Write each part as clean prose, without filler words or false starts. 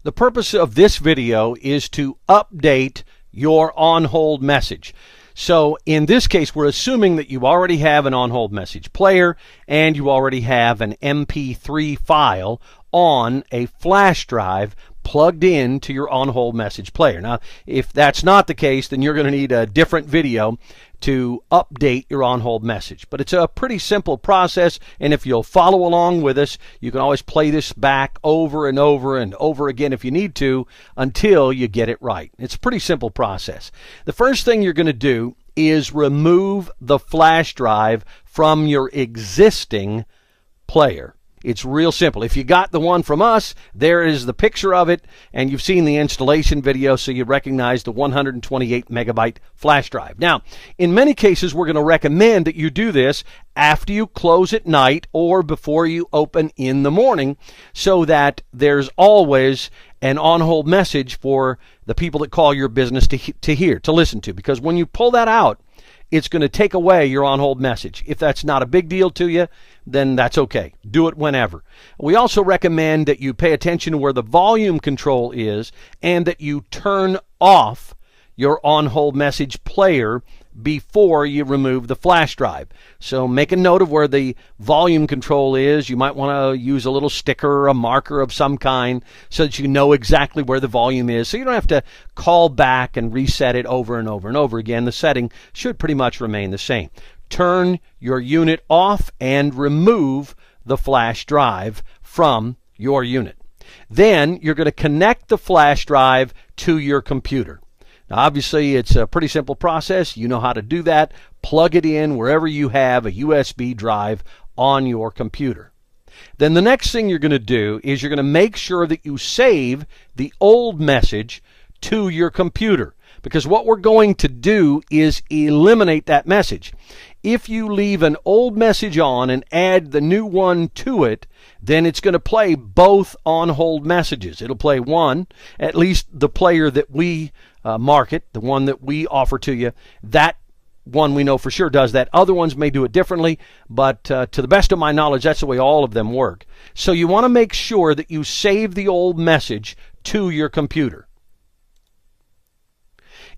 The purpose of this video is to update your on-hold message. So in this case, we're assuming that you already have an on-hold message player and you already have an MP3 file on a flash drive plugged in to your on-hold message player. Now, if that's not the case, then you're going to need a different video to update your on-hold message. But it's a pretty simple process, and if you'll follow along with us, you can always play this back over and over and over again if you need to until you get it right. It's a pretty simple process. The first thing you're going to do is remove the flash drive from your existing player. It's real simple. If you got the one from us, there is the picture of it, and you've seen the installation video, so you recognize the 128 megabyte flash drive. Now, in many cases, we're going to recommend that you do this after you close at night or before you open in the morning, so that there's always an on-hold message for the people that call your business to hear, to listen to. Because when you pull that out, it's going to take away your on-hold message. If that's not a big deal to you, then that's okay. Do it whenever. We also recommend that you pay attention to where the volume control is and that you turn off your on-hold message player before you remove the flash drive. So make a note of where the volume control is. You might want to use a little sticker or a marker of some kind so that you know exactly where the volume is, so you don't have to call back and reset it over and over and over again. The setting should pretty much remain the same. Turn your unit off and remove the flash drive from your unit. Then you're going to connect the flash drive to your computer. Now, obviously, it's a pretty simple process. You know how to do that. Plug it in wherever you have a USB drive on your computer. Then the next thing you're going to do is you're going to make sure that you save the old message to your computer, because what we're going to do is eliminate that message. If you leave an old message on and add the new one to it, then it's going to play both on-hold messages. It'll play one, at least the player that we market, the one that we offer to you, that one we know for sure does that. Other ones may do it differently, but to the best of my knowledge, that's the way all of them work. So you want to make sure that you save the old message to your computer.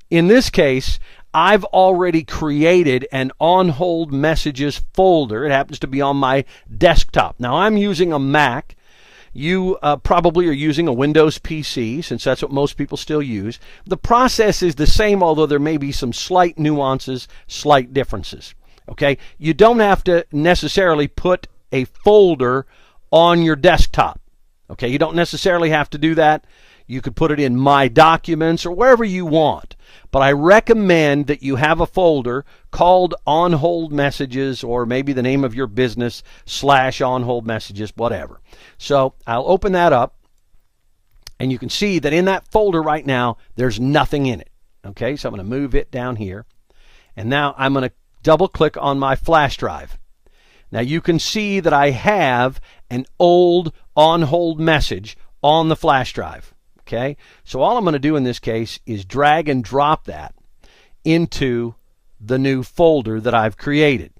In this case, I've already created an on-hold messages folder. It happens to be on my desktop. Now, I'm using a Mac. You probably are using a Windows PC, since that's what most people still use. The process is the same, although there may be some slight nuances, slight differences. Okay? You don't have to necessarily put a folder on your desktop. Okay? You don't necessarily have to do that. You could put it in My Documents or wherever you want. But I recommend that you have a folder called On-Hold Messages, or maybe the name of your business / On-Hold Messages, whatever. So I'll open that up, and you can see that in that folder right now, there's nothing in it. Okay, so I'm going to move it down here. And now I'm going to double-click on my flash drive. Now you can see that I have an old on-hold message on the flash drive. Okay, so all I'm going to do in this case is drag and drop that into the new folder that I've created.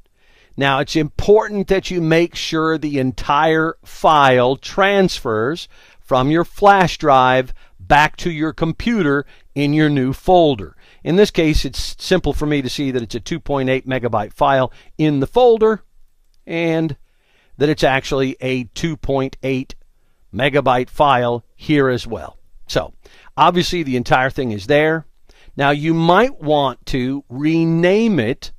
Now, it's important that you make sure the entire file transfers from your flash drive back to your computer in your new folder. In this case, it's simple for me to see that it's a 2.8 megabyte file in the folder and that it's actually a 2.8 megabyte file here as well. So, obviously, the entire thing is there. Now, you might want to rename it,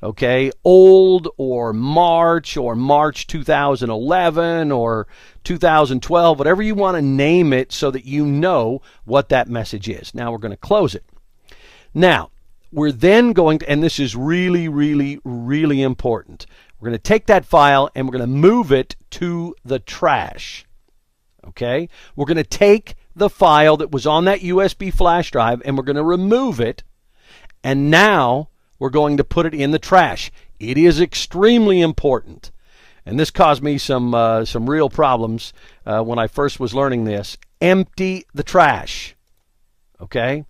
okay, old or March 2011 or 2012, whatever you want to name it so that you know what that message is. Now, we're going to close it. Now, we're then going to, and this is really, really, really important, we're going to take that file and we're going to move it to the trash. Okay? We're going to take the file that was on that USB flash drive and we're going to remove it, and now we're going to put it in the trash. It is extremely important, and this caused me some real problems when I first was learning this. Empty the trash. Okay?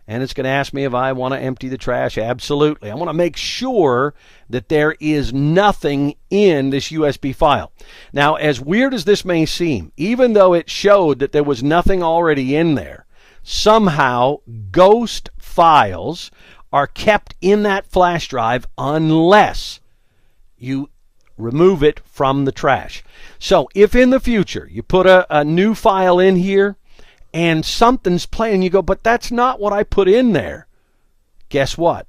and it's going to ask me if I want to empty the trash. Absolutely. I want to make sure that there is nothing in this USB file. Now, as weird as this may seem, even though it showed that there was nothing already in there, somehow ghost files are kept in that flash drive unless you remove it from the trash. So if in the future you put a new file in here and something's playing, you go, but that's not what I put in there. Guess what?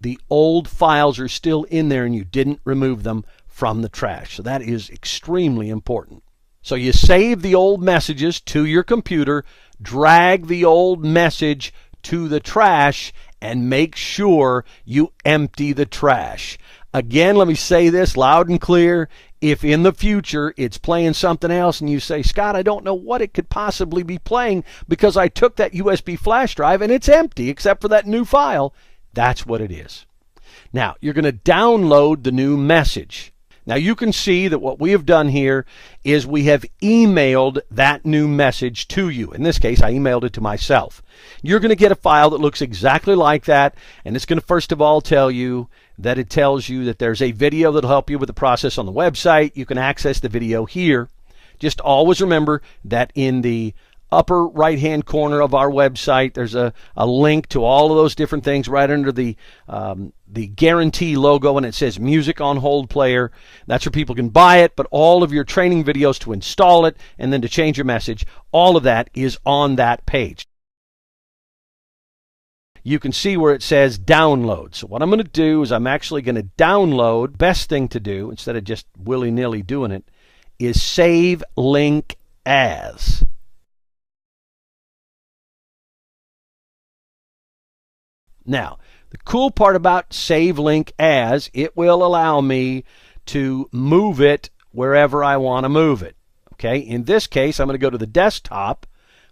The old files are still in there and you didn't remove them from the trash. So that is extremely important. So you save the old messages to your computer, drag the old message to the trash, and make sure you empty the trash. Again, let me say this loud and clear. If in the future it's playing something else and you say, Scott, I don't know what it could possibly be playing because I took that USB flash drive and it's empty except for that new file, that's what it is. Now, you're going to download the new message. Now, you can see that what we have done here is we have emailed that new message to you. In this case, I emailed it to myself. You're going to get a file that looks exactly like that, and it's going to first of all tell you that it tells you that there's a video that'll help you with the process on the website. You can access the video here. Just always remember that in the upper right-hand corner of our website, there's a link to all of those different things right under the guarantee logo, and it says Music on Hold Player. That's where people can buy it, but all of your training videos to install it and then to change your message, all of that is on that page. You can see where it says download. So what I'm going to do is I'm actually going to download. Best thing to do, instead of just willy-nilly doing it, is save link as. Now, the cool part about save link as, it will allow me to move it wherever I want to move it. Okay, in this case, I'm going to go to the desktop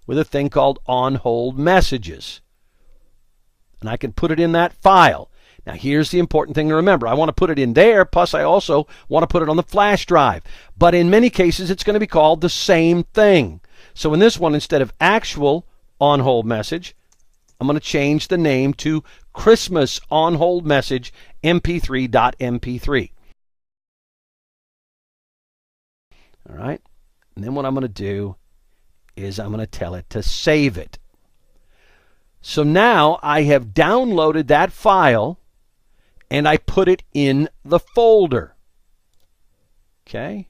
with a thing called on hold messages. And I can put it in that file. Now, here's the important thing to remember. I want to put it in there, plus I also want to put it on the flash drive. But in many cases, it's going to be called the same thing. So in this one, instead of actual on hold message, I'm going to change the name to Christmas on hold message mp3.mp3. All right. And then what I'm going to do is I'm going to tell it to save it. So now I have downloaded that file and I put it in the folder. Okay.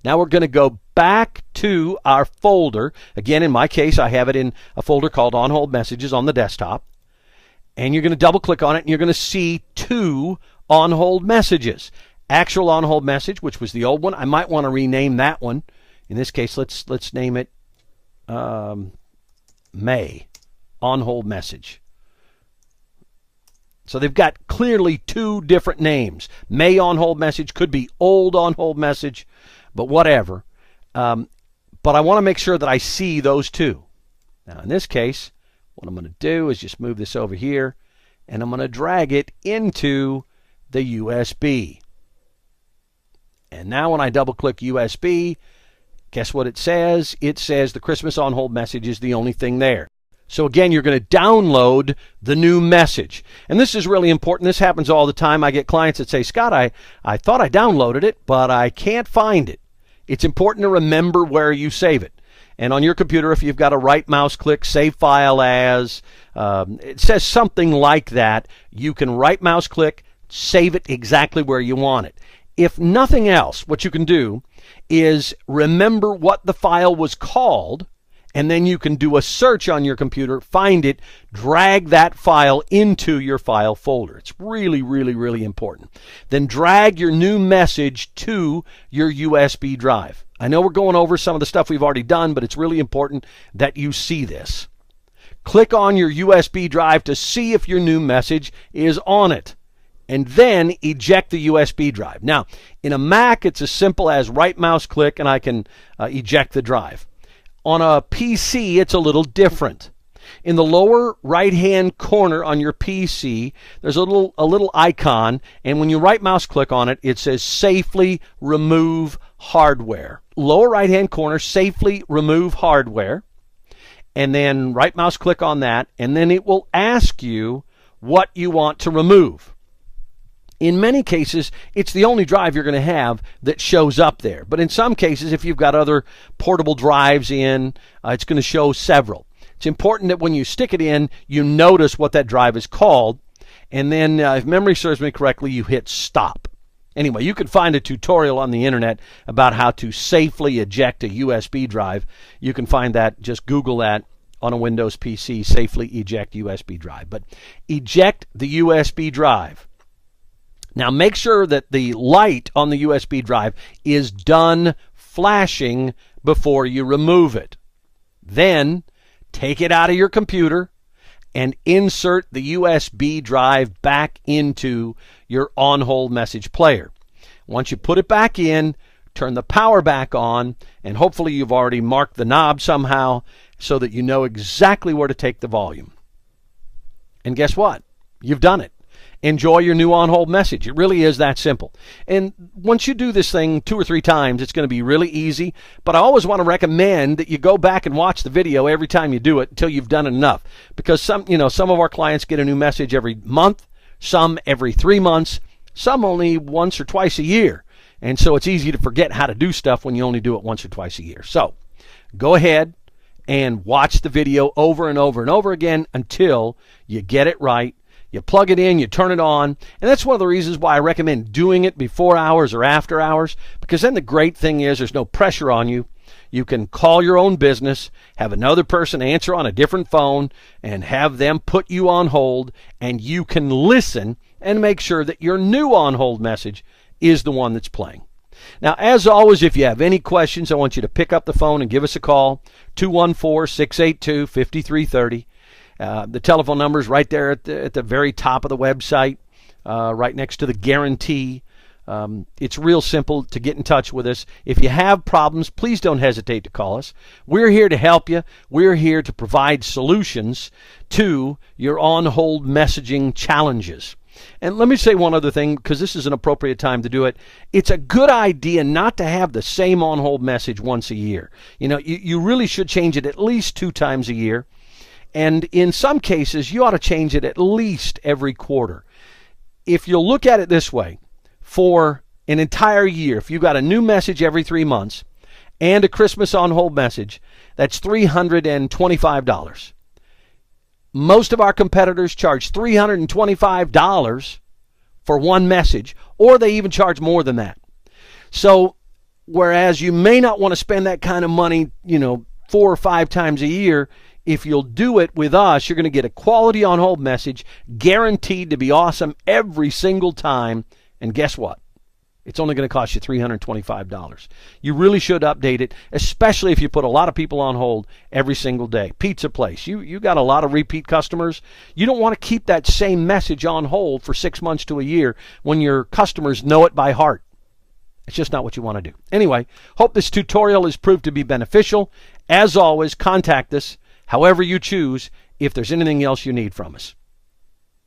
Now we're going to go back to our folder. Again, in my case, I have it in a folder called On Hold Messages on the desktop. And you're going to double click on it and you're going to see two on hold messages. Actual on hold message, which was the old one. I might want to rename that one. In this case, let's name it May on hold message. So they've got clearly two different names. May on hold message could be old on hold message, but whatever. But I want to make sure that I see those two. Now, in this case, what I'm going to do is just move this over here, and I'm going to drag it into the USB. And now when I double-click USB, guess what it says? It says the Christmas on hold message is the only thing there. So again, you're going to download the new message. And this is really important. This happens all the time. I get clients that say, Scott, I thought I downloaded it, but I can't find it. It's important to remember where you save it. And on your computer, if you've got a right mouse click, save file as, it says something like that, you can right mouse click, save it exactly where you want it. If nothing else, what you can do is remember what the file was called, and then you can do a search on your computer, find it, drag that file into your file folder. It's really, really, really important. Then drag your new message to your USB drive. I know we're going over some of the stuff we've already done, but it's really important that you see this. Click on your USB drive to see if your new message is on it, and then eject the USB drive. Now, in a Mac, it's as simple as right mouse click and I can eject the drive. On a PC, it's a little different. In the lower right-hand corner on your PC, there's a little icon, and when you right mouse click on it, it says Safely Remove hardware. Lower right-hand corner, safely remove hardware. And then right mouse click on that, and then it will ask you what you want to remove. In many cases, it's the only drive you're going to have that shows up there. But in some cases, if you've got other portable drives in, it's going to show several. It's important that when you stick it in, you notice what that drive is called. And then, if memory serves me correctly, you hit stop. Anyway, you can find a tutorial on the internet about how to safely eject a USB drive. You can find that, just Google that on a Windows PC, safely eject USB drive. But eject the USB drive. Now make sure that the light on the USB drive is done flashing before you remove it. Then take it out of your computer and insert the USB drive back into your on-hold message player. Once you put it back in, turn the power back on, and hopefully you've already marked the knob somehow so that you know exactly where to take the volume. And guess what? You've done it. Enjoy your new on-hold message. It really is that simple. And once you do this thing 2 or 3 times, it's going to be really easy. But I always want to recommend that you go back and watch the video every time you do it until you've done it enough. Because some of our clients get a new message every month, some every 3 months, some only once or twice a year. And so it's easy to forget how to do stuff when you only do it once or twice a year. So go ahead and watch the video over and over and over again until you get it right. You plug it in, you turn it on, and that's one of the reasons why I recommend doing it before hours or after hours, because then the great thing is there's no pressure on you. You can call your own business, have another person answer on a different phone, and have them put you on hold, and you can listen and make sure that your new on-hold message is the one that's playing. Now, as always, if you have any questions, I want you to pick up the phone and give us a call, 214-682-5330. The telephone number is right there at the very top of the website, right next to the guarantee. It's real simple to get in touch with us. If you have problems, please don't hesitate to call us. We're here to help you. We're here to provide solutions to your on-hold messaging challenges. And let me say one other thing, because this is an appropriate time to do it. It's a good idea not to have the same on-hold message once a year. You really should change it at least 2 times a year. And in some cases, you ought to change it at least every quarter. If you'll look at it this way, for an entire year, if you got a new message every 3 months and a Christmas on-hold message, that's $325. Most of our competitors charge $325 for one message, or they even charge more than that. So, whereas you may not want to spend that kind of money, 4 or 5 times a year, if you'll do it with us, you're going to get a quality on-hold message, guaranteed to be awesome every single time. And guess what? It's only going to cost you $325. You really should update it, especially if you put a lot of people on hold every single day. Pizza place, you got a lot of repeat customers. You don't want to keep that same message on hold for 6 months to a year when your customers know it by heart. It's just not what you want to do. Anyway, hope this tutorial has proved to be beneficial. As always, contact us however you choose if there's anything else you need from us.